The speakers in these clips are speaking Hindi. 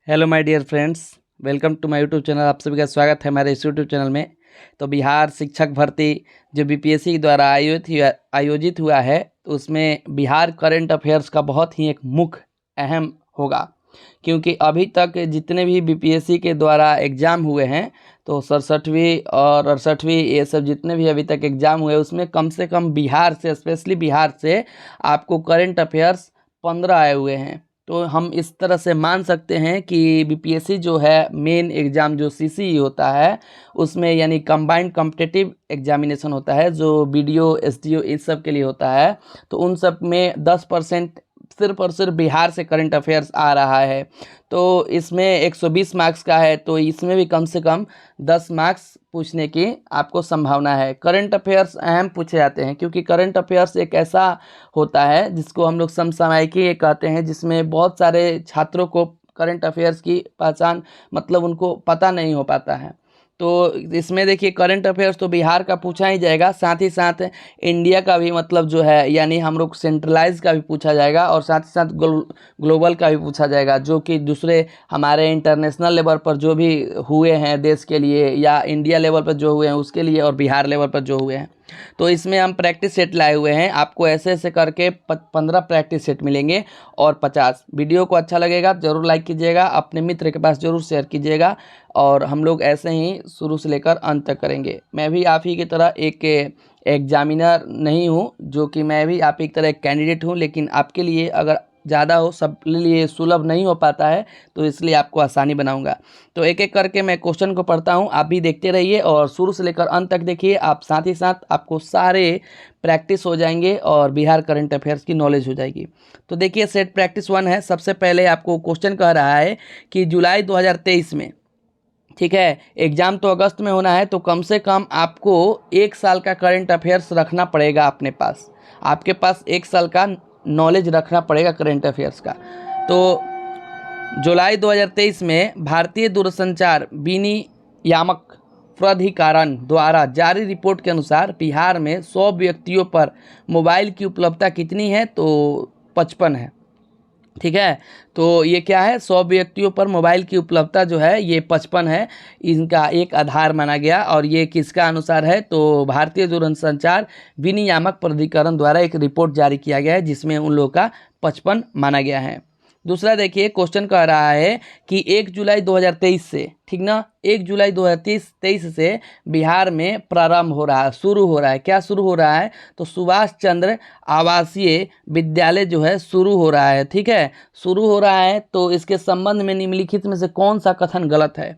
Hello my dear friends, welcome to my YouTube channel. आप सभी का स्वागत है हमारे इस यूट्यूब चैनल में। तो बिहार शिक्षक भर्ती जो बीपीएससी द्वारा आयोजित हुआ है, तो उसमें बिहार करंट अफेयर्स का बहुत ही एक मुख्य अहम होगा, क्योंकि अभी तक जितने भी बीपीएससी के द्वारा एग्ज़ाम हुए हैं, तो 67वीं और 68वीं ये सब जितने भी अभी तक एग्ज़ाम हुए, उसमें कम से कम बिहार से, स्पेशली बिहार से आपको करंट अफेयर्स 15 आए हुए हैं। तो हम इस तरह से मान सकते हैं कि बीपीएससी जो है मेन एग्ज़ाम जो सीसीई होता है, उसमें यानी कंबाइंड कॉम्पिटिटिव एग्जामिनेशन होता है, जो बीडीओ एसडीओ इस सब के लिए होता है। तो उन सब में 10% सिर्फ और सिर्फ बिहार से करंट अफेयर्स आ रहा है। तो इसमें 120 मार्क्स का है, तो इसमें भी कम से कम 10 मार्क्स पूछने की आपको संभावना है। करंट अफेयर्स अहम पूछे जाते हैं, क्योंकि करंट अफेयर्स एक ऐसा होता है जिसको हम लोग समसामयिकी कहते हैं, जिसमें बहुत सारे छात्रों को करंट अफेयर्स की पहचान मतलब उनको पता नहीं हो पाता है। तो इसमें देखिए, करंट अफेयर्स तो बिहार का पूछा ही जाएगा, साथ ही साथ इंडिया का भी मतलब जो है, यानी हम लोग सेंट्रलाइज का भी पूछा जाएगा, और साथ ही साथ ग्लोबल का भी पूछा जाएगा, जो कि दूसरे हमारे इंटरनेशनल लेवल पर जो भी हुए हैं देश के लिए, या इंडिया लेवल पर जो हुए हैं उसके लिए, और बिहार लेवल पर जो हुए हैं। तो इसमें हम प्रैक्टिस सेट लाए हुए हैं, आपको ऐसे ऐसे करके 15 प्रैक्टिस सेट मिलेंगे और 50। वीडियो को अच्छा लगेगा ज़रूर लाइक कीजिएगा, अपने मित्र के पास ज़रूर शेयर कीजिएगा, और हम लोग ऐसे ही शुरू से लेकर अंत तक करेंगे। मैं भी आप ही की तरह एक एग्जामिनर नहीं हूँ, जो कि मैं भी आप ही की तरह एक कैंडिडेट हूँ, लेकिन आपके लिए अगर ज़्यादा हो, सब लिए सुलभ नहीं हो पाता है, तो इसलिए आपको आसानी बनाऊंगा। तो एक एक करके मैं क्वेश्चन को पढ़ता हूं, आप भी देखते रहिए और शुरू से लेकर अंत तक देखिए। आप साथ ही साथ आपको सारे प्रैक्टिस हो जाएंगे और बिहार करंट अफेयर्स की नॉलेज हो जाएगी। तो देखिए, सेट प्रैक्टिस 1 है। सबसे पहले आपको क्वेश्चन कह रहा है कि जुलाई 2023 में, ठीक है, एग्जाम तो अगस्त में होना है, तो कम से कम आपको 1 साल का करंट अफेयर्स रखना पड़ेगा अपने पास। आपके पास 1 साल का नॉलेज रखना पड़ेगा करंट अफेयर्स का। तो जुलाई 2023 में भारतीय दूरसंचार विनियामक प्राधिकरण द्वारा जारी रिपोर्ट के अनुसार बिहार में 100 व्यक्तियों पर मोबाइल की उपलब्धता कितनी है? तो 55 है। ठीक है, तो ये क्या है, 100 व्यक्तियों पर मोबाइल की उपलब्धता जो है ये 55 है। इनका एक आधार माना गया, और ये किसका अनुसार है? तो भारतीय दूरसंचार विनियामक प्राधिकरण द्वारा एक रिपोर्ट जारी किया गया है, जिसमें उन लोगों का 55 माना गया है। दूसरा देखिए, क्वेश्चन कह रहा है कि 1 जुलाई 2023 से, ठीक ना, 1 जुलाई 2023 से बिहार में प्रारंभ हो रहा है, शुरू हो रहा है। क्या शुरू हो रहा है? तो सुभाष चंद्र आवासीय विद्यालय जो है शुरू हो रहा है। ठीक है, शुरू हो रहा है, तो इसके संबंध में निम्नलिखित में से कौन सा कथन गलत है?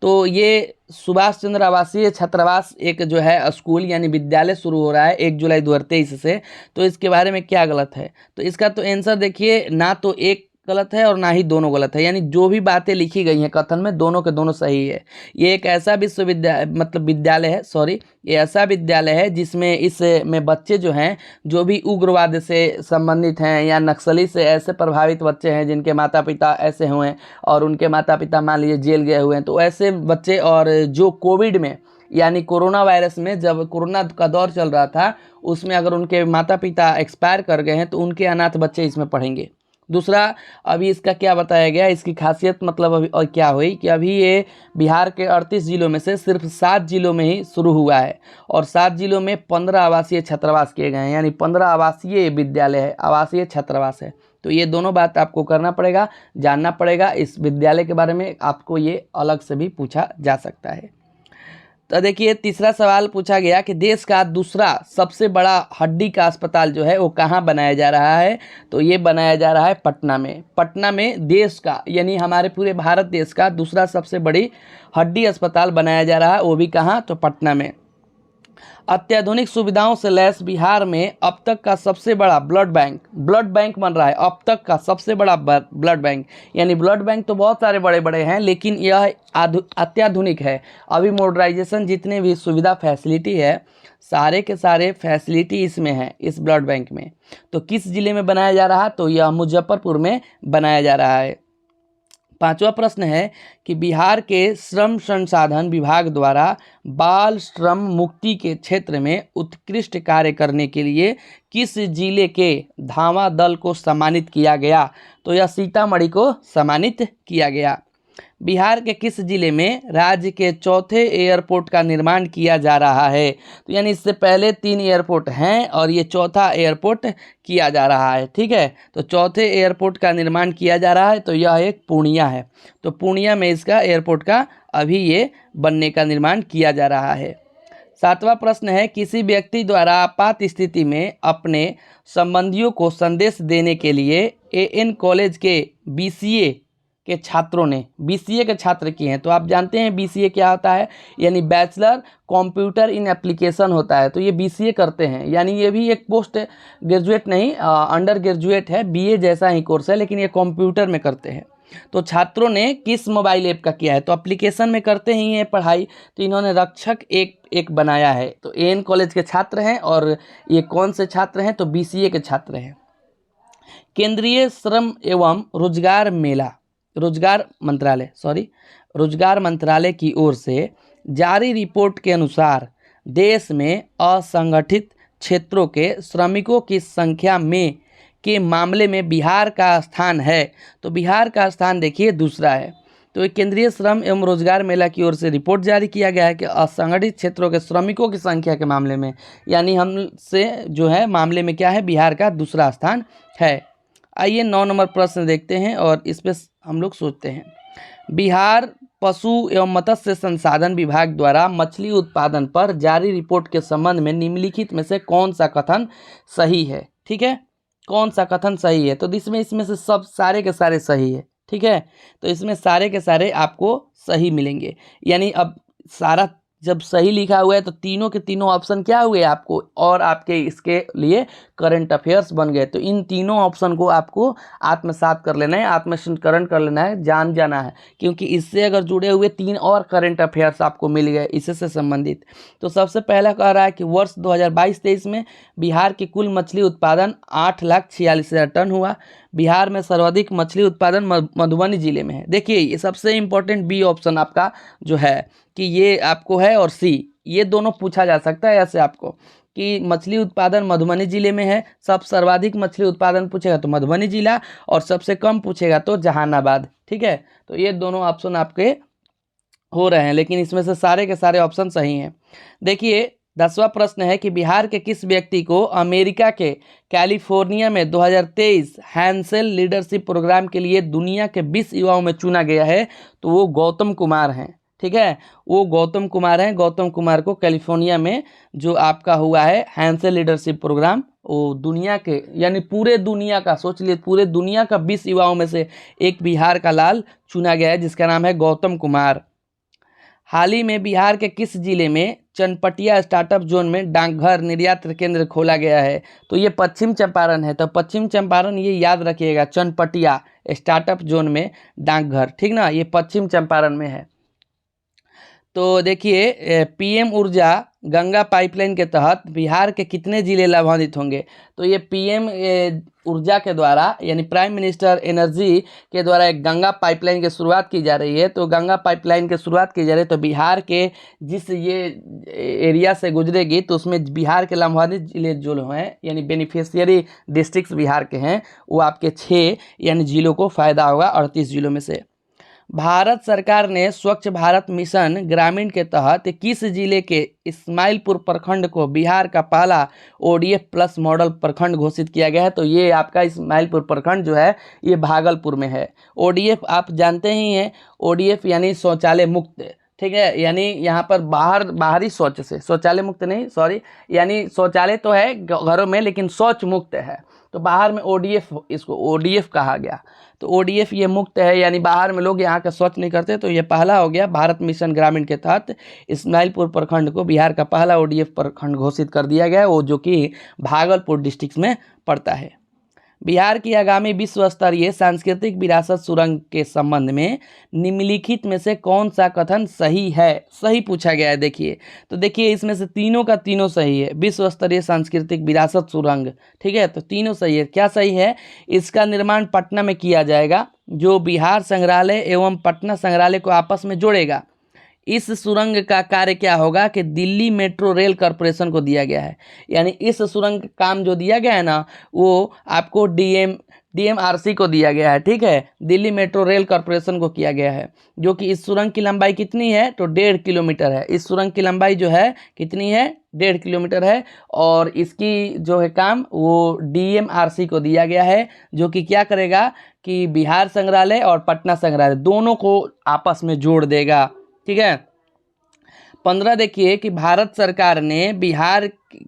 तो ये सुभाष चंद्र आवासीय छात्रावास एक जो है स्कूल यानी विद्यालय शुरू हो रहा है 1 जुलाई 2023 से, तो इसके बारे में क्या गलत है? तो इसका तो आंसर देखिए, ना तो एक गलत है और ना ही दोनों गलत है, यानी जो भी बातें लिखी गई हैं कथन में, दोनों के दोनों सही है। ये एक ऐसा विश्वविद्यालय मतलब विद्यालय है, सॉरी, ये ऐसा विद्यालय है जिसमें इस में बच्चे जो हैं, जो भी उग्रवाद से संबंधित हैं या नक्सली से ऐसे प्रभावित बच्चे हैं जिनके माता पिता ऐसे हुए हैं, और उनके माता पिता मान लीजिए जेल गए हुए हैं, तो ऐसे बच्चे, और जो कोविड में यानी कोरोना वायरस में, जब कोरोना का दौर चल रहा था, उसमें अगर उनके माता पिता एक्सपायर कर गए हैं, तो उनके अनाथ बच्चे इसमें पढ़ेंगे। दूसरा, अभी इसका क्या बताया गया, इसकी खासियत मतलब अभी और क्या हुई कि अभी ये बिहार के 38 जिलों में से सिर्फ 7 जिलों में ही शुरू हुआ है, और 7 जिलों में 15 आवासीय छात्रावास किए गए हैं, यानी 15 आवासीय विद्यालय है, आवासीय छात्रावास है। तो ये दोनों बात आपको करना पड़ेगा, जानना पड़ेगा। इस विद्यालय के बारे में आपको ये अलग से भी पूछा जा सकता है। तो देखिए, तीसरा सवाल पूछा गया कि देश का दूसरा सबसे बड़ा हड्डी का अस्पताल जो है वो कहाँ बनाया जा रहा है? तो ये बनाया जा रहा है पटना में। पटना में देश का यानी हमारे पूरे भारत देश का दूसरा सबसे बड़ी हड्डी अस्पताल बनाया जा रहा है, वो भी कहाँ? तो पटना में। अत्याधुनिक सुविधाओं से लैस बिहार में अब तक का सबसे बड़ा ब्लड बैंक बन रहा है। अब तक का सबसे बड़ा ब्लड बैंक, यानी ब्लड बैंक तो बहुत सारे बड़े बड़े हैं, लेकिन यह अत्याधुनिक है। अभी मॉडर्नाइजेशन जितने भी सुविधा फैसिलिटी है, सारे के सारे फैसिलिटी इसमें है, इस ब्लड बैंक में। तो किस जिले में बनाया जा रहा है? तो यह मुजफ्फरपुर में बनाया जा रहा है। पांचवा प्रश्न है कि बिहार के श्रम संसाधन विभाग द्वारा बाल श्रम मुक्ति के क्षेत्र में उत्कृष्ट कार्य करने के लिए किस जिले के धावा दल को सम्मानित किया गया? तो यह सीतामढ़ी को सम्मानित किया गया। बिहार के किस जिले में राज्य के चौथे एयरपोर्ट का निर्माण किया जा रहा है? तो यानी इससे पहले 3 एयरपोर्ट हैं और ये चौथा एयरपोर्ट किया जा रहा है। ठीक है, तो चौथे एयरपोर्ट का निर्माण किया जा रहा है, तो यह एक पूर्णिया है। तो पूर्णिया में इसका एयरपोर्ट का अभी ये बनने का निर्माण किया जा रहा है। 7वां प्रश्न है, किसी व्यक्ति द्वारा आपात स्थिति में अपने संबंधियों को संदेश देने के लिए AN कॉलेज के BCA के छात्रों ने, BCA के छात्र किए हैं। तो आप जानते हैं BCA क्या होता है, यानी बैचलर कंप्यूटर इन एप्लीकेशन होता है। तो ये BCA करते हैं, यानी ये भी एक पोस्ट ग्रेजुएट नहीं, अंडर ग्रेजुएट है, BA जैसा ही कोर्स है, लेकिन ये कंप्यूटर में करते हैं। तो छात्रों ने किस मोबाइल ऐप का किया है? तो एप्लीकेशन में करते ही ये पढ़ाई, तो इन्होंने रक्षक एक बनाया है। तो AN कॉलेज के छात्र हैं और ये कौन से छात्र हैं? तो BCA के छात्र हैं। केंद्रीय श्रम एवं रोजगार मंत्रालय की ओर से जारी रिपोर्ट के अनुसार देश में असंगठित क्षेत्रों के श्रमिकों की संख्या में के मामले में बिहार का स्थान है। तो बिहार का स्थान देखिए दूसरा है। तो केंद्रीय श्रम एवं रोजगार मेला की ओर से रिपोर्ट जारी किया गया है कि असंगठित क्षेत्रों के श्रमिकों की संख्या के मामले में, यानी हमसे जो है मामले में क्या है, बिहार का दूसरा स्थान है। आइए 9 नंबर प्रश्न देखते हैं और इस पर हम लोग सोचते हैं। बिहार पशु एवं मत्स्य संसाधन विभाग द्वारा मछली उत्पादन पर जारी रिपोर्ट के संबंध में निम्नलिखित में से कौन सा कथन सही है? ठीक है, कौन सा कथन सही है? तो इसमें से सब सारे के सारे सही है। ठीक है, तो इसमें सारे के सारे आपको सही मिलेंगे। यानी अब सारा जब सही लिखा हुआ है तो तीनों के तीनों ऑप्शन क्या हुए आपको, और आपके इसके लिए करंट अफेयर्स बन गए। तो इन तीनों ऑप्शन को आपको आत्मसात कर लेना है, आत्मसंस्करण कर लेना है, जान जाना है, क्योंकि इससे अगर जुड़े हुए 3 और करंट अफेयर्स आपको मिल गए इससे संबंधित। तो सबसे पहला कह रहा है कि वर्ष 2022-23 में बिहार की कुल मछली उत्पादन 8,46,000 टन हुआ। बिहार में सर्वाधिक मछली उत्पादन मधुबनी जिले में है। देखिए ये सबसे इम्पोर्टेंट बी ऑप्शन आपका जो है कि ये आपको है, और सी, ये दोनों पूछा जा सकता है ऐसे आपको कि मछली उत्पादन मधुबनी जिले में है। सब सर्वाधिक मछली उत्पादन पूछेगा तो मधुबनी जिला, और सबसे कम पूछेगा तो जहानाबाद। ठीक है, तो ये दोनों ऑप्शन आपके हो रहे हैं, लेकिन इसमें से सारे के सारे ऑप्शन सही हैं। देखिए 10वां प्रश्न है कि बिहार के किस व्यक्ति को अमेरिका के कैलिफोर्निया में 2023 हैंसेल लीडरशिप प्रोग्राम के लिए दुनिया के 20 युवाओं में चुना गया है? तो वो गौतम कुमार हैं। ठीक है, वो गौतम कुमार हैं। गौतम कुमार को कैलिफोर्निया में जो आपका हुआ है हैंसेल लीडरशिप प्रोग्राम, वो दुनिया के, यानी पूरे दुनिया का, सोच लिए पूरे दुनिया का 20 युवाओं में से एक बिहार का लाल चुना गया है, जिसका नाम है गौतम कुमार। हाल ही में बिहार के किस जिले में चनपटिया स्टार्टअप जोन में डाकघर निर्यात केंद्र खोला गया है? तो ये पश्चिम चंपारण है। तो पश्चिम चंपारण ये याद रखिएगा, चनपटिया स्टार्टअप जोन में डाकघर, ठीक ना, ये पश्चिम चंपारण में है। तो देखिए PM ऊर्जा गंगा पाइपलाइन के तहत बिहार के कितने जिले लाभान्वित होंगे? तो ये PM ऊर्जा के द्वारा, यानी प्राइम मिनिस्टर एनर्जी के द्वारा एक गंगा पाइपलाइन की शुरुआत की जा रही है। तो गंगा पाइपलाइन की शुरुआत की जा रही है, तो बिहार के जिस ये एरिया से गुजरेगी तो उसमें बिहार के लाभान्वित जिले जो हैं, यानी बेनिफिशियरी डिस्ट्रिक्ट्स बिहार के हैं, वो आपके 6 यानी जिलों को फ़ायदा होगा 38 जिलों में से। भारत सरकार ने स्वच्छ भारत मिशन ग्रामीण के तहत किस जिले के इस्माइलपुर प्रखंड को बिहार का पहला ODF प्लस मॉडल प्रखंड घोषित किया गया है? तो ये आपका इस्माइलपुर प्रखंड जो है ये भागलपुर में है। ODF आप जानते ही हैं, ODF यानी शौचालय मुक्त, ठीक है, यानी यहाँ पर बाहरी शौच से, शौचालय मुक्त नहीं, सॉरी, यानी शौचालय तो है घरों में लेकिन शौच मुक्त है। तो बाहर में ODF, इसको ODF कहा गया। तो ODF ये मुक्त है, यानी बाहर में लोग यहाँ का शौच नहीं करते। तो ये पहला हो गया, भारत मिशन ग्रामीण के तहत इस्माइलपुर प्रखंड को बिहार का पहला ODF प्रखंड घोषित कर दिया गया है, वो जो कि भागलपुर डिस्ट्रिक्ट में पड़ता है। बिहार की आगामी विश्व स्तरीय सांस्कृतिक विरासत सुरंग के संबंध में निम्नलिखित में से कौन सा कथन सही है? सही पूछा गया है। देखिए, तो देखिए इसमें से तीनों का तीनों सही है। विश्व स्तरीय सांस्कृतिक विरासत सुरंग, ठीक है, तो तीनों सही है। क्या सही है? इसका निर्माण पटना में किया जाएगा, जो बिहार संग्रहालय एवं पटना संग्रहालय को आपस में जोड़ेगा। इस सुरंग का कार्य क्या होगा कि दिल्ली मेट्रो रेल कॉरपोरेशन को दिया गया है। यानी इस सुरंग का काम जो दिया गया है ना, वो आपको डीएमआरसी को दिया गया है, ठीक है, दिल्ली मेट्रो रेल कॉरपोरेशन को किया गया है। जो कि इस सुरंग की लंबाई कितनी है, तो 1.5 किलोमीटर है। इस सुरंग की लंबाई जो है कितनी है, 1.5 किलोमीटर है। और इसकी जो है काम वो डीएमआरसी को दिया गया है, जो कि क्या करेगा कि बिहार संग्रहालय और पटना संग्रहालय दोनों को आपस में जोड़ देगा, ठीक है। 15 देखिए कि भारत सरकार ने बिहार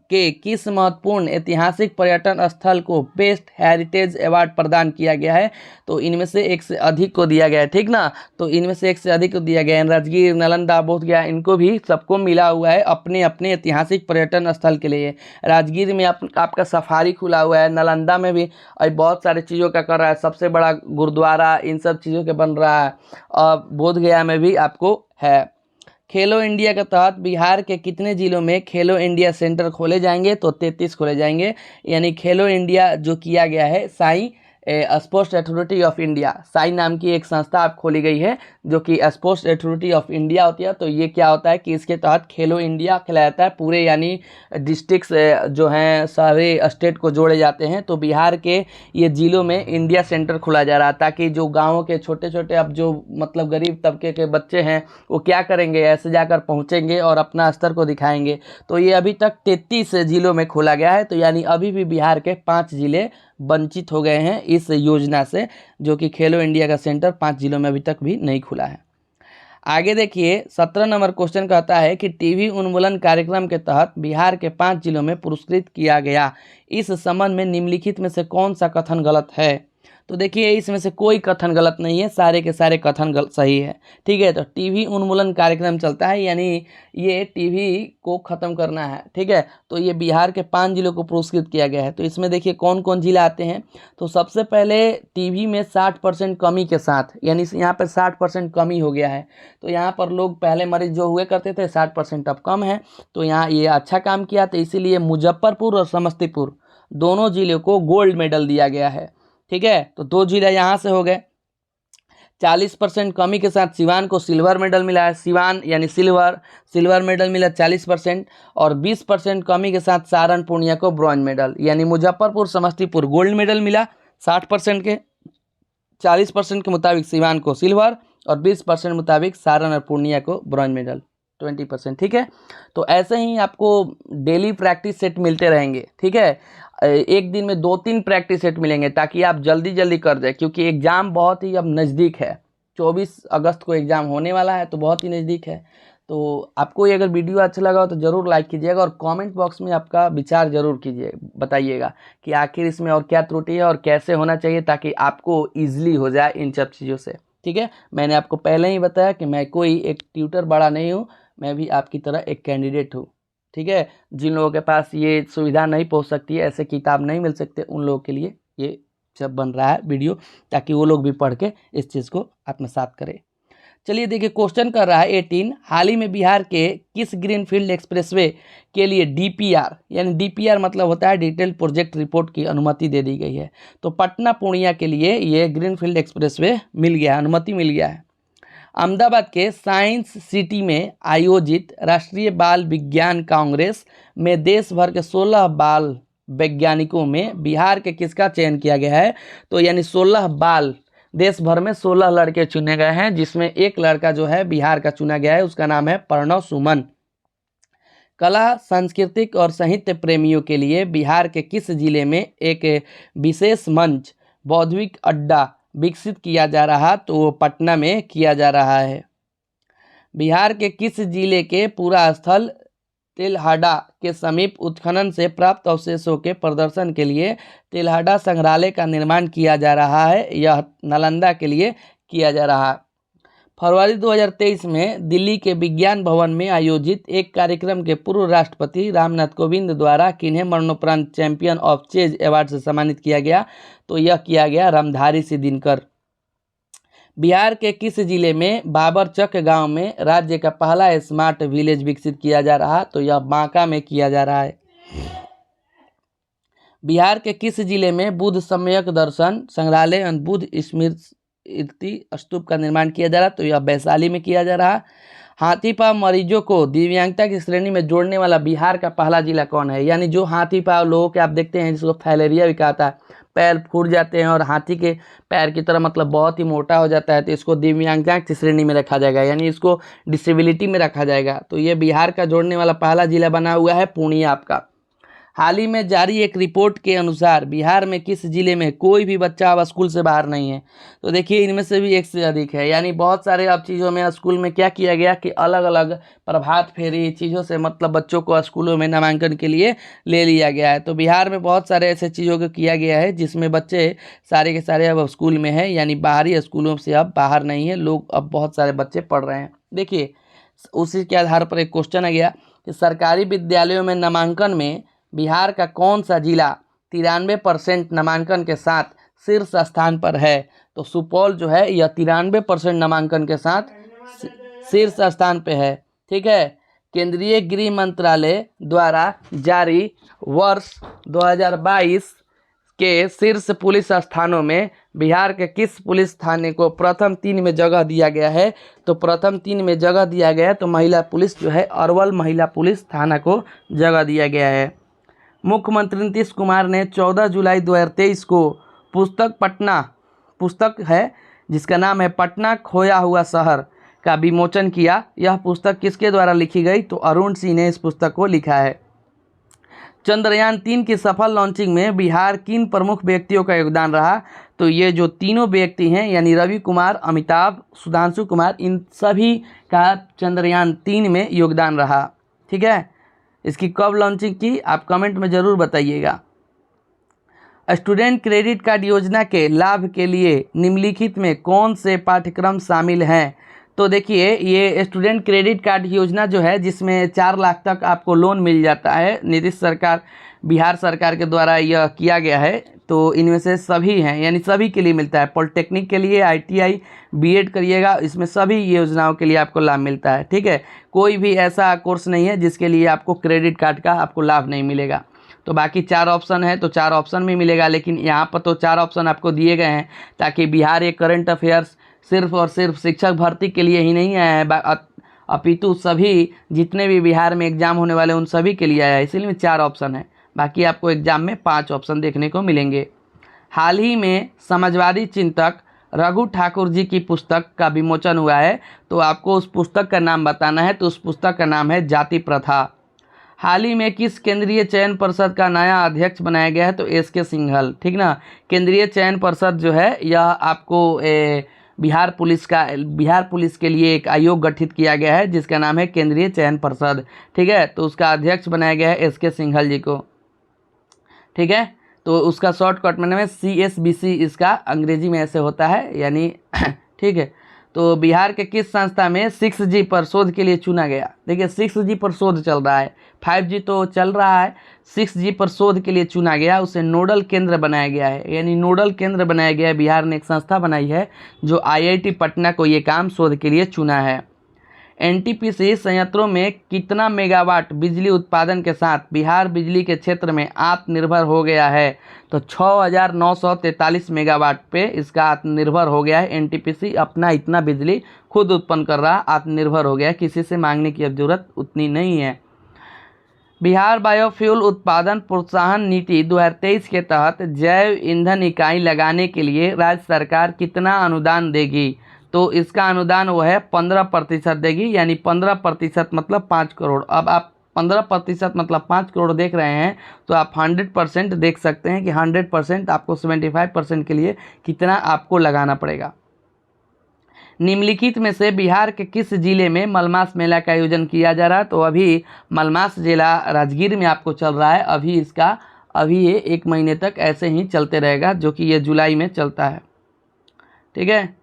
के किस महत्वपूर्ण ऐतिहासिक पर्यटन स्थल को बेस्ट हेरिटेज अवार्ड प्रदान किया गया है। तो इनमें से एक से अधिक को दिया गया है, ठीक ना। तो इनमें से एक से अधिक को दिया गया है, राजगीर, नालंदा, बोधगया, इनको भी सबको मिला हुआ है अपने अपने ऐतिहासिक पर्यटन स्थल के लिए। राजगीर में आपका सफारी खुला हुआ है, नालंदा में भी बहुत सारे चीज़ों का कर रहा है, सबसे बड़ा गुरुद्वारा इन सब चीज़ों के बन रहा है। और बोधगया में भी आपको है। खेलो इंडिया के तहत बिहार के कितने जिलों में खेलो इंडिया सेंटर खोले जाएंगे, तो 33 खोले जाएंगे। यानी खेलो इंडिया जो किया गया है, Sai sports authority of India, Sai नाम की एक संस्था आप खोली गई है जो कि स्पोर्ट्स अथॉरिटी ऑफ इंडिया होती है। तो ये क्या होता है कि इसके तहत खेलो इंडिया खिलाया जाता है, पूरे यानी डिस्ट्रिक्ट्स जो हैं सारे स्टेट को जोड़े जाते हैं। तो बिहार के ये जिलों में इंडिया सेंटर खोला जा रहा है, ताकि जो गाँवों के छोटे छोटे अब जो मतलब गरीब तबके के बच्चे हैं वो क्या करेंगे, ऐसे जाकर पहुँचेंगे और अपना स्तर को दिखाएंगे। तो ये अभी तक 33 जिलों में खोला गया है। तो यानी अभी भी बिहार के 5 जिले वंचित हो गए हैं इस योजना से, जो कि खेलो इंडिया का सेंटर 5 जिलों में अभी तक भी नहीं खुला है। आगे देखिए 17 नंबर क्वेश्चन कहता है कि टीवी उन्मूलन कार्यक्रम के तहत बिहार के 5 जिलों में पुरस्कृत किया गया। इस संबंध में निम्नलिखित में से कौन सा कथन गलत है। तो देखिए इसमें से कोई कथन गलत नहीं है, सारे के सारे कथन सही है, ठीक है। तो टीवी उन्मूलन कार्यक्रम चलता है, यानी ये टीवी को ख़त्म करना है, ठीक है। तो ये बिहार के 5 जिलों को पुरस्कृत किया गया है। तो इसमें देखिए कौन कौन जिला आते हैं। तो सबसे पहले टीवी में 60% कमी के साथ, यानी यहाँ पर 60% कमी हो गया है। तो यहाँ पर लोग पहले मरीज जो हुए करते थे 60% अब कम है। तो यहाँ ये अच्छा काम किया, तो इसीलिए मुजफ्फरपुर और समस्तीपुर दोनों जिले को गोल्ड मेडल दिया गया है, ठीक है। तो 2 जिले यहाँ से हो गए। 40% कमी के साथ सिवान को सिल्वर मेडल मिला है, सिवान यानी सिल्वर मेडल मिला 40%। और 20% कमी के साथ सारण पूर्णिया को ब्रॉन्ज मेडल, यानी मुजफ्फरपुर समस्तीपुर गोल्ड मेडल मिला 60% के, 40% के मुताबिक सिवान को सिल्वर और 20% मुताबिक सारण और पूर्णिया को ब्रॉन्ज मेडल 20%, ठीक है। तो ऐसे ही आपको डेली प्रैक्टिस सेट मिलते रहेंगे, ठीक है। एक दिन में 2-3 प्रैक्टिस सेट मिलेंगे ताकि आप जल्दी जल्दी कर दें, क्योंकि एग्ज़ाम बहुत ही अब नज़दीक है। 24 अगस्त को एग्ज़ाम होने वाला है, तो बहुत ही नज़दीक है। तो आपको ये अगर वीडियो अच्छा लगा हो तो ज़रूर लाइक कीजिएगा और कमेंट बॉक्स में आपका विचार ज़रूर कीजिए, बताइएगा कि आखिर इसमें और क्या त्रुटि है और कैसे होना चाहिए, ताकि आपको ईजिली हो जाए इन सब चीज़ों से, ठीक है। मैंने आपको पहले ही बताया कि मैं कोई एक ट्यूटर बड़ा नहीं हूँ, मैं भी आपकी तरह एक कैंडिडेट हूँ, ठीक है। जिन लोगों के पास ये सुविधा नहीं पहुँच सकती है, ऐसे किताब नहीं मिल सकते, उन लोगों के लिए ये सब बन रहा है वीडियो, ताकि वो लोग भी पढ़ के इस चीज़ को आत्मसात करें। चलिए देखिए क्वेश्चन कर रहा है 18, हाल ही में बिहार के किस ग्रीनफील्ड एक्सप्रेसवे के लिए डीपीआर, यानी डीपीआर मतलब होता है डिटेल प्रोजेक्ट रिपोर्ट की अनुमति दे दी गई है। तो पटना पूर्णिया के लिए ये ग्रीनफील्ड एक्सप्रेसवे मिल गया, अनुमति मिल गया है। अहमदाबाद के साइंस सिटी में आयोजित राष्ट्रीय बाल विज्ञान कांग्रेस में देश भर के 16 बाल वैज्ञानिकों में बिहार के किसका चयन किया गया है। तो यानी 16 बाल, देश भर में 16 लड़के चुने गए हैं, जिसमें एक लड़का जो है बिहार का चुना गया है, उसका नाम है प्रणव सुमन। कला, सांस्कृतिक और साहित्य प्रेमियों के लिए बिहार के किस जिले में एक विशेष मंच बौद्धिक अड्डा विकसित किया जा रहा, तो वो पटना में किया जा रहा है। बिहार के किस जिले के पूरा स्थल तेल्हाड़ा के समीप उत्खनन से प्राप्त अवशेषों के प्रदर्शन के लिए तेल्हाड़ा संग्रहालय का निर्माण किया जा रहा है। यह नालंदा के लिए किया जा रहा है। फरवरी 2023 में दिल्ली के विज्ञान भवन में आयोजित एक कार्यक्रम के पूर्व राष्ट्रपति रामनाथ कोविंद द्वारा किन्हें मरणोपरांत चैंपियन ऑफ चेज अवार्ड से सम्मानित किया गया। तो यह किया गया रामधारी सिंह दिनकर। बिहार के किस जिले में बाबरचक गांव में राज्य का पहला स्मार्ट विलेज विकसित किया जा रहा, तो यह बांका में किया जा रहा है। बिहार के किस जिले में बुद्ध सम्यक दर्शन संग्रहालय एवं बुद्ध स्मृति स्तूप का निर्माण किया जा रहा, तो यह वैशाली में किया जा रहा। हाथीपांव मरीजों को दिव्यांगता की श्रेणी में जोड़ने वाला बिहार का पहला जिला कौन है? यानी जो हाथीपांव लोगों के आप देखते हैं जिसको फाइलेरिया भी कहता है, पैर फूट जाते हैं और हाथी के पैर की तरह मतलब बहुत ही मोटा हो जाता है, तो इसको दिव्यांगता की श्रेणी में रखा जाएगा, यानी इसको डिसेबिलिटी में रखा जाएगा। तो ये बिहार का जोड़ने वाला पहला जिला बना हुआ है पूर्णिया आपका। हाल ही में जारी एक रिपोर्ट के अनुसार बिहार में किस जिले में कोई भी बच्चा अब स्कूल से बाहर नहीं है? तो देखिए इनमें से भी एक से अधिक है, यानी बहुत सारे अब चीज़ों में स्कूल में क्या किया गया कि अलग अलग प्रभात फेरी चीज़ों से मतलब बच्चों को स्कूलों में नामांकन के लिए ले लिया गया है। तो बिहार में बहुत सारे ऐसे चीज़ों को किया गया है जिसमें बच्चे सारे के सारे अब स्कूल में है, यानी बाहरी स्कूलों से अब बाहर नहीं है लोग, अब बहुत सारे बच्चे पढ़ रहे हैं। देखिए उसी के आधार पर एक क्वेश्चन आ गया कि सरकारी विद्यालयों में नामांकन में बिहार का कौन सा जिला 93% नामांकन के साथ शीर्ष स्थान पर है? तो सुपौल जो है यह 93% नामांकन के साथ शीर्ष स्थान पे है। ठीक है, केंद्रीय गृह मंत्रालय द्वारा जारी वर्ष 2022 के शीर्ष पुलिस स्थानों में बिहार के किस पुलिस थाने को प्रथम 3 में जगह दिया गया है? तो प्रथम 3 में जगह दिया गया है तो महिला पुलिस जो है अरवल महिला पुलिस थाना को जगह दिया गया है। मुख्यमंत्री नीतीश कुमार ने 14 जुलाई 2023 को पुस्तक है जिसका नाम है पटना खोया हुआ शहर का विमोचन किया। यह पुस्तक किसके द्वारा लिखी गई? तो अरुण सिंह ने इस पुस्तक को लिखा है। चंद्रयान 3 की सफल लॉन्चिंग में बिहार किन प्रमुख व्यक्तियों का योगदान रहा? तो ये जो तीनों व्यक्ति हैं यानी रवि कुमार, अमिताभ, सुधांशु कुमार, इन सभी का चंद्रयान 3 में योगदान रहा। ठीक है, इसकी कब लॉन्चिंग की आप कमेंट में ज़रूर बताइएगा। स्टूडेंट क्रेडिट कार्ड योजना के लाभ के लिए निम्नलिखित में कौन से पाठ्यक्रम शामिल हैं? तो देखिए ये स्टूडेंट क्रेडिट कार्ड योजना जो है जिसमें 4 लाख तक आपको लोन मिल जाता है, नीतीश सरकार बिहार सरकार के द्वारा यह किया गया है। तो इनमें से सभी हैं, यानी सभी के लिए मिलता है, पॉलिटेक्निक के लिए, ITI, B.Ed करिएगा, इसमें सभी योजनाओं के लिए आपको लाभ मिलता है। ठीक है, कोई भी ऐसा कोर्स नहीं है जिसके लिए आपको क्रेडिट कार्ड का आपको लाभ नहीं मिलेगा। तो बाकी 4 ऑप्शन है तो 4 ऑप्शन में मिलेगा, लेकिन यहाँ पर तो 4 ऑप्शन आपको दिए गए हैं ताकि बिहार एक करंट अफेयर्स सिर्फ और सिर्फ शिक्षक भर्ती के लिए ही नहीं आया है, अपितु सभी जितने भी बिहार में एग्जाम होने वाले उन सभी के लिए आया है, इसीलिए 4 ऑप्शन है। बाकी आपको एग्जाम में 5 ऑप्शन देखने को मिलेंगे। हाल ही में समाजवादी चिंतक रघु ठाकुर जी की पुस्तक का विमोचन हुआ है, तो आपको उस पुस्तक का नाम बताना है। तो उस पुस्तक का नाम है जाति प्रथा। हाल ही में किस केंद्रीय चयन परिषद का नया अध्यक्ष बनाया गया है? तो SK सिंघल। ठीक ना, केंद्रीय चयन परिषद जो है यह आपको बिहार पुलिस के लिए एक आयोग गठित किया गया है जिसका नाम है केंद्रीय चयन परिषद। ठीक है, तो उसका अध्यक्ष बनाया गया है SK सिंघल जी को। ठीक है, तो उसका शॉर्टकट में नाम है CSBC, इसका अंग्रेजी में ऐसे होता है यानी ठीक है। तो बिहार के किस संस्था में 6G पर शोध के लिए चुना गया? देखिए 6G पर शोध चल रहा है, 5G तो चल रहा है, 6G पर शोध के लिए चुना गया, उसे नोडल केंद्र बनाया गया है, यानी नोडल केंद्र बनाया गया है। बिहार ने एक संस्था बनाई है जो IIT पटना को ये काम शोध के लिए चुना है। NTPC संयंत्रों में कितना मेगावाट बिजली उत्पादन के साथ बिहार बिजली के क्षेत्र में आत्मनिर्भर हो गया है? तो 6,943 मेगावाट पे इसका आत्मनिर्भर हो गया है। NTPC अपना इतना बिजली खुद उत्पन्न कर रहा, आत्मनिर्भर हो गया है, किसी से मांगने की अब जरूरत उतनी नहीं है। बिहार बायोफ्यूल उत्पादन प्रोत्साहन नीति 2023 के तहत जैव ईंधन इकाई लगाने के लिए राज्य सरकार कितना अनुदान देगी? तो इसका अनुदान वो है 15% देगी, यानी 15% मतलब 5 करोड़। अब आप 15% मतलब 5 करोड़ देख रहे हैं तो आप 100% देख सकते हैं कि 100% आपको 75% के लिए कितना आपको लगाना पड़ेगा। निम्नलिखित में से बिहार के किस जिले में मलमास मेला का आयोजन किया जा रहा है? तो अभी मलमास जिला राजगीर में आपको चल रहा है, अभी ये 1 महीने तक ऐसे ही चलते रहेगा, जो कि ये जुलाई में चलता है। ठीक है,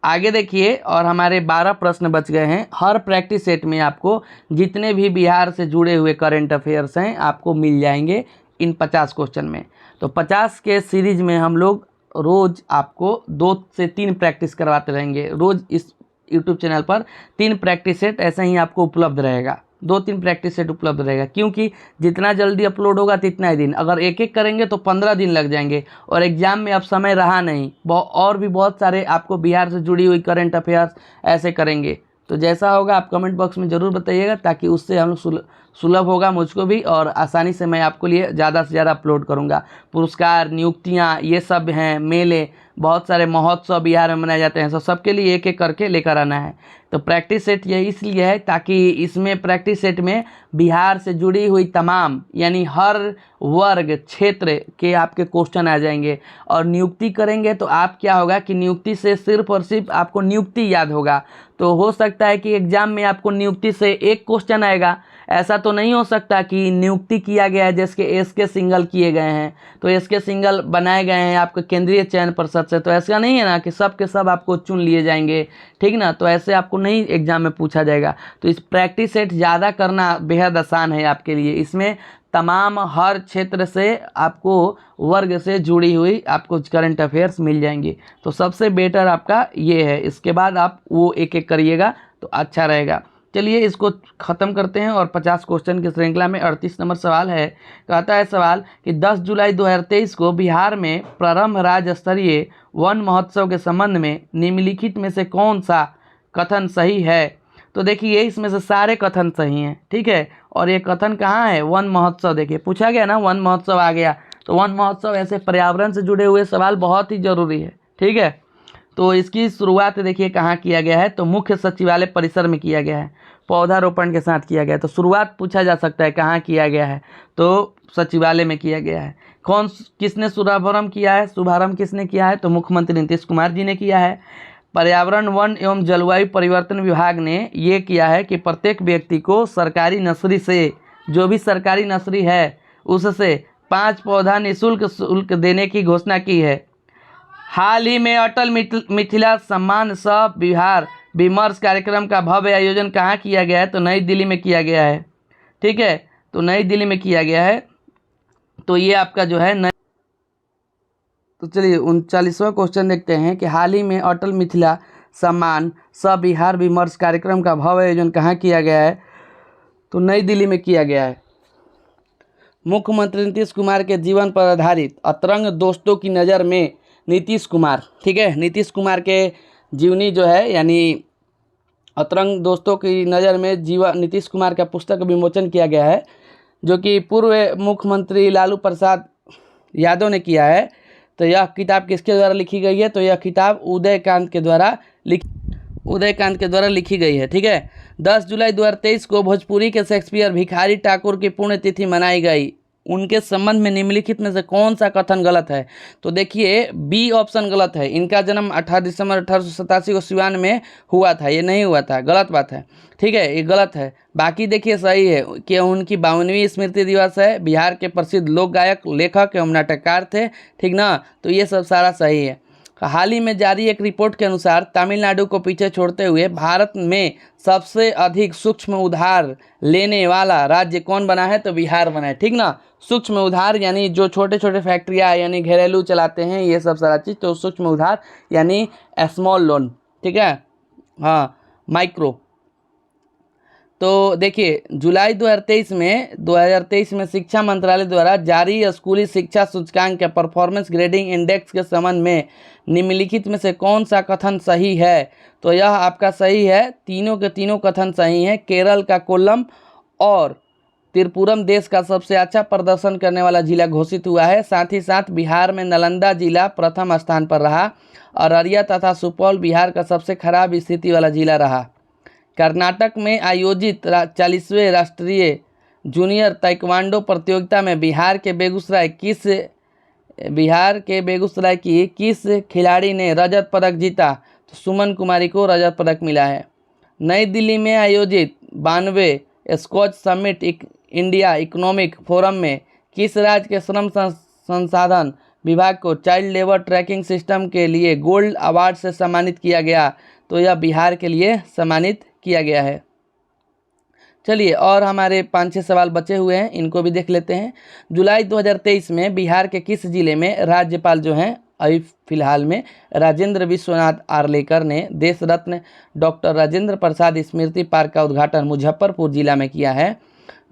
आगे देखिए, और हमारे 12 प्रश्न बच गए हैं। हर प्रैक्टिस सेट में आपको जितने भी बिहार से जुड़े हुए करंट अफेयर्स हैं आपको मिल जाएंगे इन 50 क्वेश्चन में। तो 50 के सीरीज में हम लोग रोज़ आपको 2 से 3 प्रैक्टिस करवाते रहेंगे। रोज़ इस YouTube चैनल पर 3 प्रैक्टिस सेट ऐसे ही आपको उपलब्ध रहेगा। 2-3 प्रैक्टिस सेट उपलब्ध रहेगा, क्योंकि जितना जल्दी अपलोड होगा तितना ही दिन, अगर एक एक करेंगे तो 15 दिन लग जाएंगे और एग्ज़ाम में अब समय रहा नहीं। और भी बहुत सारे आपको बिहार से जुड़ी हुई करंट अफेयर्स ऐसे करेंगे, तो जैसा होगा आप कमेंट बॉक्स में ज़रूर बताइएगा, ताकि उससे हम सुलभ होगा मुझको भी और आसानी से मैं आपको लिए ज़्यादा से ज़्यादा अपलोड करूँगा। पुरस्कार, नियुक्तियाँ, ये सब हैं, मेले, बहुत सारे महोत्सव बिहार में मनाए जाते हैं, सबके लिए एक एक करके लेकर आना है। तो प्रैक्टिस सेट ये इसलिए है ताकि इसमें प्रैक्टिस सेट में बिहार से जुड़ी हुई तमाम यानी हर वर्ग क्षेत्र के आपके क्वेश्चन आ जाएंगे। और नियुक्ति करेंगे तो आप क्या होगा कि नियुक्ति से सिर्फ और सिर्फ आपको नियुक्ति याद होगा। तो हो सकता है कि एग्जाम में आपको नियुक्ति से एक क्वेश्चन आएगा, ऐसा तो नहीं हो सकता कि नियुक्ति किया गया है जैसे एसके सिंगल किए गए हैं तो एसके सिंगल बनाए गए हैं आपके केंद्रीय चयन पर्षद से, तो ऐसा नहीं है ना कि सब के सब आपको चुन लिए जाएंगे, ठीक ना। तो ऐसे आपको नहीं एग्जाम में पूछा जाएगा। तो इस प्रैक्टिस सेट ज़्यादा करना बेहद आसान है आपके लिए। इसमें तमाम हर क्षेत्र से आपको वर्ग से जुड़ी हुई आपको करंट अफेयर्स मिल जाएंगी। तो सबसे बेटर आपका ये है, इसके बाद आप वो एक एक करिएगा तो अच्छा रहेगा। चलिए इसको ख़त्म करते हैं और 50 क्वेश्चन की श्रृंखला में 38 नंबर सवाल है। कहता है सवाल कि 10 जुलाई 2023 को बिहार में प्रारंभ राज्य स्तरीय वन महोत्सव के संबंध में निम्नलिखित में से कौन सा कथन सही है। तो देखिए इसमें से सारे कथन सही हैं, ठीक है। और ये कथन कहाँ है, वन महोत्सव। देखिए पूछा गया ना, वन महोत्सव आ गया, तो वन महोत्सव ऐसे पर्यावरण से जुड़े हुए सवाल बहुत ही ज़रूरी है, ठीक है। तो इसकी शुरुआत देखिए कहाँ किया गया है, तो मुख्य सचिवालय परिसर में किया गया है, पौधारोपण के साथ किया गया है। तो शुरुआत पूछा जा सकता है कहाँ किया गया है, तो सचिवालय में किया गया है। किसने शुभारंभ किया है, शुभारंभ किसने किया है, तो मुख्यमंत्री नीतीश कुमार जी ने किया है। पर्यावरण, वन एवं जलवायु परिवर्तन विभाग ने ये किया है कि प्रत्येक व्यक्ति को सरकारी नर्सरी से, जो भी सरकारी नर्सरी है उससे 5 पौधा निःशुल्क शुल्क देने की घोषणा की है। हाल ही में अटल मिथिला सम्मान सह बिहार विमर्श कार्यक्रम का भव्य आयोजन कहाँ किया गया है, तो नई दिल्ली में किया गया है, ठीक है। तो नई दिल्ली में किया गया है। तो ये आपका जो है तो चलिए 39वां क्वेश्चन देखते हैं कि हाल ही में अटल मिथिला सम्मान सह बिहार विमर्श कार्यक्रम का भव्य आयोजन कहाँ किया गया है, तो नई दिल्ली में किया गया है। मुख्यमंत्री नीतीश कुमार के जीवन पर आधारित अतरंग दोस्तों की नज़र में नीतीश कुमार, ठीक है। नीतीश कुमार के जीवनी जो है यानी अतरंग दोस्तों की नज़र में जीवन नीतीश कुमार का पुस्तक विमोचन किया गया है, जो कि पूर्व मुख्यमंत्री लालू प्रसाद यादव ने किया है। तो यह किताब किसके द्वारा लिखी गई है, तो यह किताब उदयकांत के द्वारा लिखी गई है, ठीक है। 10 जुलाई 2023 को भोजपुरी के शेक्सपियर भिखारी ठाकुर की पुण्यतिथि मनाई गई। उनके संबंध में निम्नलिखित में से कौन सा कथन गलत है, तो देखिए बी ऑप्शन गलत है। इनका जन्म 18 दिसंबर 1887 को सिवान में हुआ था, ये नहीं हुआ था, गलत बात है, ठीक है, ये गलत है। बाकी देखिए सही है कि उनकी 52वीं स्मृति दिवस है, बिहार के प्रसिद्ध लोक गायक, लेखक एवं नाटककार थे, ठीक ना। तो ये सब सारा सही है। हाल ही में जारी एक रिपोर्ट के अनुसार तमिलनाडु को पीछे छोड़ते हुए भारत में सबसे अधिक सूक्ष्म उधार लेने वाला राज्य कौन बना है, तो बिहार बना है, ठीक ना। सूक्ष्म उधार यानी जो छोटे छोटे फैक्ट्रियाँ यानी घरेलू चलाते हैं ये सब सारा चीज़, तो सूक्ष्म उधार यानी स्मॉल लोन, ठीक है, हाँ माइक्रो। तो देखिए जुलाई 2023 में शिक्षा मंत्रालय द्वारा जारी स्कूली शिक्षा सूचकांक के परफॉर्मेंस ग्रेडिंग इंडेक्स के संबंध में निम्नलिखित में से कौन सा कथन सही है, तो यह आपका सही है। तीनों के तीनों कथन सही हैं। केरल का कोल्लम और त्रिपुरम देश का सबसे अच्छा प्रदर्शन करने वाला जिला घोषित हुआ है। साथ ही साथ बिहार में नालंदा जिला प्रथम स्थान पर रहा। अररिया तथा सुपौल बिहार का सबसे खराब स्थिति वाला जिला रहा। कर्नाटक में आयोजित 40वें राष्ट्रीय जूनियर ताइक्वांडो प्रतियोगिता में बिहार के बेगूसराय की किस खिलाड़ी ने रजत पदक जीता, तो सुमन कुमारी को रजत पदक मिला है। नई दिल्ली में आयोजित 92वें Skoch summit India economic forum में किस राज्य के श्रम संसाधन विभाग को चाइल्ड लेबर ट्रैकिंग सिस्टम के लिए गोल्ड अवार्ड से सम्मानित किया गया, तो यह बिहार के लिए सम्मानित किया गया है। चलिए और हमारे 5-6 सवाल बचे हुए हैं, इनको भी देख लेते हैं। जुलाई 2023 में बिहार के किस जिले में राज्यपाल जो हैं अभी फिलहाल में राजेंद्र विश्वनाथ आर्लेकर ने देश रत्न डॉक्टर राजेंद्र प्रसाद स्मृति पार्क का उद्घाटन मुजफ्फरपुर जिला में किया है।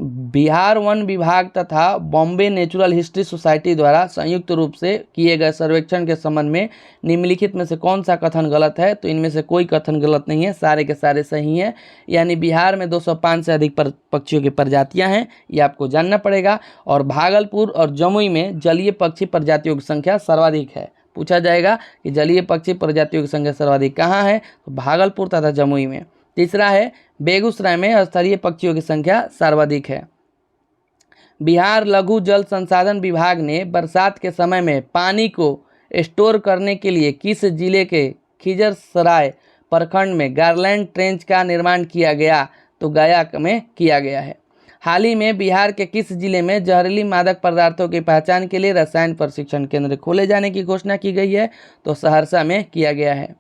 बिहार वन विभाग तथा बॉम्बे नेचुरल हिस्ट्री सोसाइटी द्वारा संयुक्त रूप से किए गए सर्वेक्षण के संबंध में निम्नलिखित में से कौन सा कथन गलत है? तो इनमें से कोई कथन गलत नहीं है, सारे के सारे सही हैं। यानी बिहार में 205 से अधिक पक्षियों की प्रजातियां हैं, ये आपको जानना पड़ेगा। और भागलपुर और जमुई में जलीय पक्षी प्रजातियों की संख्या सर्वाधिक है। पूछा जाएगा कि जलीय पक्षी प्रजातियों की संख्या सर्वाधिक कहाँ है? तो भागलपुर तथा जमुई में। तीसरा है बेगूसराय में स्तरीय पक्षियों की संख्या सर्वाधिक है। बिहार लघु जल संसाधन विभाग ने बरसात के समय में पानी को स्टोर करने के लिए किस जिले के खिजरसराय प्रखंड में गारलैंड ट्रेंच का निर्माण किया गया? तो गया में किया गया है। हाल ही में बिहार के किस जिले में जहरीली मादक पदार्थों की पहचान के लिए रसायन प्रशिक्षण केंद्र खोले जाने की घोषणा की गई है? तो सहरसा में किया गया है।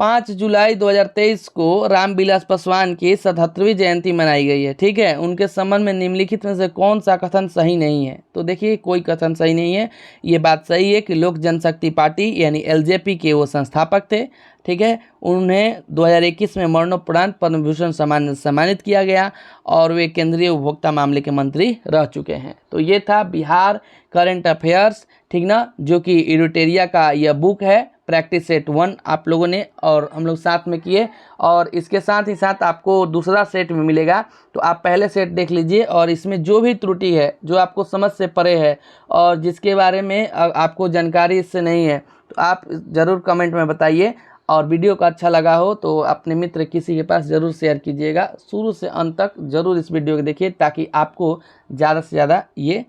5 जुलाई 2023 को रामविलास पासवान की 77वीं जयंती मनाई गई है। ठीक है, उनके संबंध में निम्नलिखित में से कौन सा कथन सही नहीं है? तो देखिए कोई कथन सही नहीं है। ये बात सही है कि लोक जनशक्ति पार्टी यानी एलजेपी के वो संस्थापक थे। ठीक है, उन्हें 2021 में मरणोपरांत पद्म भूषण सम्मान से सम्मानित किया गया और वे केंद्रीय उपभोक्ता मामले के मंत्री रह चुके हैं। तो ये था बिहार करंट अफेयर्स, ठीक ना, जो कि इरिटेरिया का यह बुक है। प्रैक्टिस सेट 1 आप लोगों ने और हम लोग साथ में किए, और इसके साथ ही साथ आपको दूसरा सेट में मिलेगा। तो आप पहले सेट देख लीजिए और इसमें जो भी त्रुटि है, जो आपको समझ से परे है और जिसके बारे में आपको जानकारी इससे नहीं है, तो आप ज़रूर कमेंट में बताइए। और वीडियो का अच्छा लगा हो तो अपने मित्र किसी के पास ज़रूर शेयर कीजिएगा। शुरू से अंत तक ज़रूर इस वीडियो को देखिए ताकि आपको ज़्यादा से ज़्यादा ये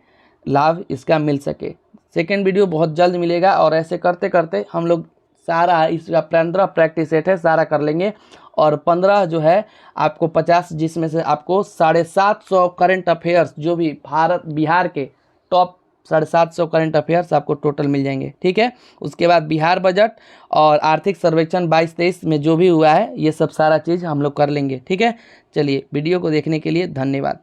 लाभ इसका मिल सके। सेकेंड वीडियो बहुत जल्द मिलेगा और ऐसे करते करते हम लोग सारा इसका 15 प्रैक्टिस सेट है सारा कर लेंगे, और 15 जो है आपको 50, जिसमें से आपको 750 करंट अफेयर्स जो भी बिहार के टॉप 750 करंट अफेयर्स आपको टोटल मिल जाएंगे। ठीक है, उसके बाद बिहार बजट और आर्थिक सर्वेक्षण 22-23 में जो भी हुआ है ये सब सारा चीज़ हम लोग कर लेंगे। ठीक है, चलिए वीडियो को देखने के लिए धन्यवाद।